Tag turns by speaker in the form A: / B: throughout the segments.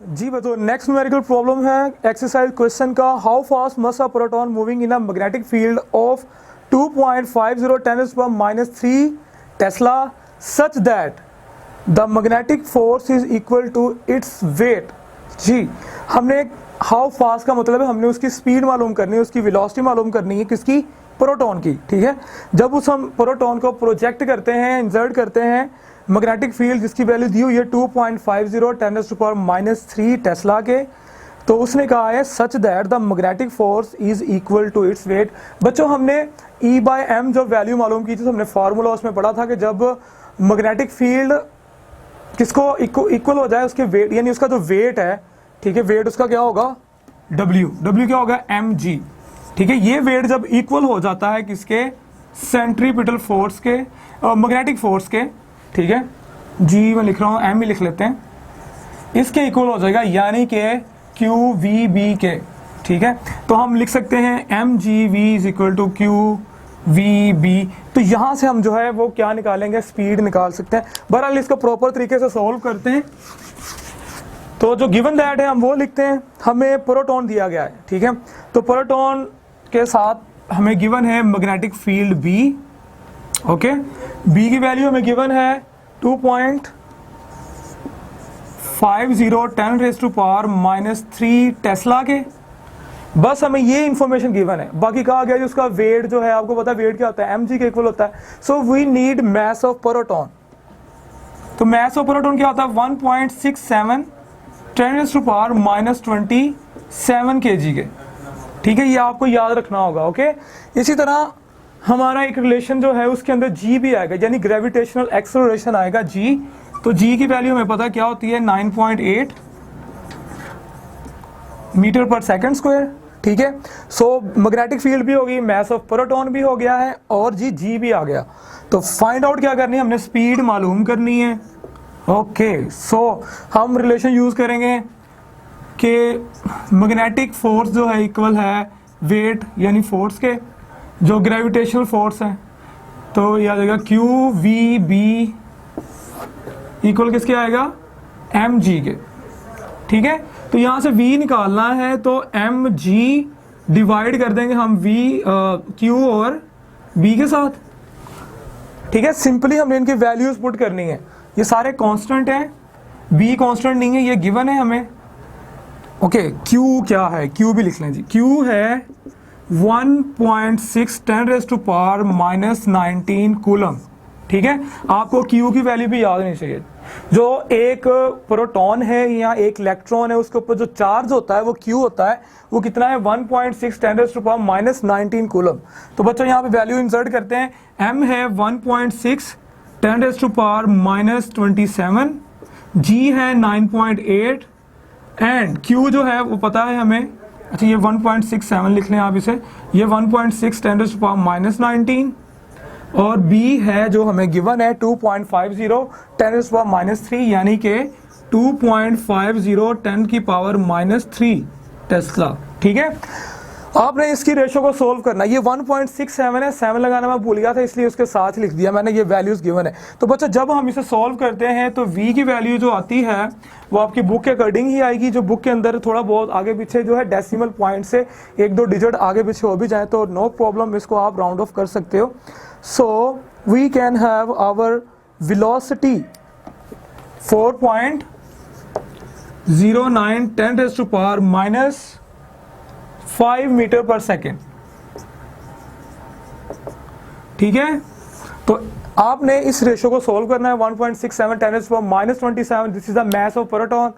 A: जी बताओ। Next numerical problem है exercise question का, how fast must a proton moving in a magnetic field of 2.50 10 -3 tesla such that the magnetic force is equal to its weight. जी हमने how fast का मतलब है हमने उसकी स्पीड मालूम करनी है, उसकी वेलोसिटी मालूम करनी है, किसकी, प्रोटॉन की। ठीक है, जब उस हम प्रोटॉन को प्रोजेक्ट करते हैं, इंसर्ट करते हैं मैग्नेटिक फील्ड जिसकी वैल्यू दी हुई है 2.50 10 -3 टेस्ला के, तो उसने कहा है such that the magnetic force is equal to its weight. बच्चों हमने E/m जब वैल्यू मालूम की थी तो हमने फार्मूला उसमें पढ़ा था कि जब मैग्नेटिक फील्ड किसको इक्वल हो जाए उसके वेट, यानी उसका जो वेट है, ठीक है, वेट उसका क्या होगा, W क्या होगा, mg। ठीक है, ये वेट जब इक्वल हो जाता है किसके, सेंट्रीपिटल फोर्स के, मैग्नेटिक फोर्स के, ठीक है, G मैं लिख रहा हूँ, M भी लिख लेते हैं, इसके इक्वल हो जाएगा, यानी कि QVB के। ठीक है, तो हम लिख सकते हैं mgv is equal to QVB। तो यहां से हम जो है वो क्या निकालेंगे, स्पीड निकाल सकते हैं। बहरहाल इसको प्रॉपर तरीके से सॉल्व करते हैं। तो जो गिवन दैट है हम वो लिखते हैं, हमें प्रोटॉन दिया गया है। ठीक है, तो प्रोटॉन के साथ हमें गिवन है magnetic field B। Okay, B की वैल्यू हमें गिवन है 2.50 10 -3 टेस्ला के। बस हमें ये इंफॉर्मेशन गिवन है, बाकी कहा गया उसका वेट जो है, आपको पता है वेट क्या होता है, mg के इक्वल होता है। So we need mass of proton. तो मास ऑफ प्रोटॉन क्या होता है, 1.67 10 -27 kg के। ठीक है, ये आपको याद रखना होगा। ओके, इसी तरह हमारा एक रिलेशन जो है उसके अंदर G भी आएगा, यानी ग्रेविटेशनल एक्सेलरेशन आएगा G। तो G की वैल्यू हमें पता क्या होती है, 9.8 मीटर पर सेकंड स्क्वायर। ठीक है, सो मैग्नेटिक फील्ड भी होगी, मास ऑफ प्रोटॉन भी हो गया है, और G भी आ गया। तो फाइंड आउट क्या करनी है, हमने स्पीड मालूम करनी है। ओके, सो हम रिलेशन यूज करेंगे कि मैग्नेटिक फोर्स जो है इक्वल है वेट यानी फोर्स के, जो ग्रेविटेशनल फोर्स है, तो ये आ जाएगा QVB इक्वल किसके आएगा, mg के। ठीक है, तो यहां से V निकालना है तो mg डिवाइड कर देंगे हम Q और B के साथ। ठीक है, सिंपली हमने इनकी वैल्यूज पुट करनी है। ये सारे कांस्टेंट हैं, B कांस्टेंट नहीं है, ये गिवन है हमें। ओके, Q क्या है, Q भी लिख लें जी। Q है 1.6 10 -19 कूलम। ठीक है, आपको Q की वैल्यू भी याद नहीं चाहिए। जो एक प्रोटॉन है या एक इलेक्ट्रॉन है उसके ऊपर जो चार्ज होता है वो Q होता है, वो कितना है, 1.6 10 -19 कूलम। तो बच्चों यहाँ पे वैल्यू इंसर्ट करते हैं, M है 1.6 10 -27, G है 9.8 एंड Q जो है वो पता है हमें, अच्छा ये 1.67 लिख लें आप इसे, ये 1.6 10 -19, और B है जो हमें गिवन है 2.50 10 -3, यानी कि 2.50 10⁻³ टेस्ला। ठीक है, आपने इसकी रेशो को सोल्व करना। ये 1.67 है, 7 लगाना मैं भूल गया था इसलिए उसके साथ लिख दिया मैंने, ये वैल्यूज गिवन है। तो बच्चा जब हम इसे सोल्व करते हैं तो V की वैल्यू जो आती है वो आपकी बुक के अकॉर्डिंग ही आएगी। जो बुक के अंदर थोड़ा बहुत आगे पीछे जो है डेसिमल पॉइंट से 1-2 डिजिट आगे पीछे हो भी जाए तो नो प्रॉब्लम, इसको आप राउंड ऑफ कर सकते हो। So we can have our velocity 4.09 10⁻⁵ metre per second. ठीक है, तो आपने इस रेशो को सोल्व करना है। 1.67 10 -27, this is the mass of proton.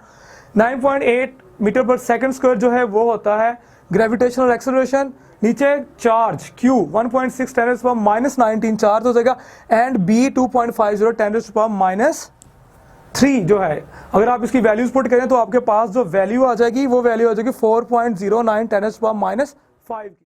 A: 9.8 metre per second square जो है वो होता है ग्रेविटेशनल एक्सेलरेशन। नीचे चार्ज Q 1.6 10 -19 चार्ज हो जाएगा, एंड B 2.50 10⁻³ जो है, अगर आप इसकी वैल्यूज पुट करें तो आपके पास जो वैल्यू आ जाएगी वो वैल्यू आ जाएगी 4.09 10⁻⁵ की।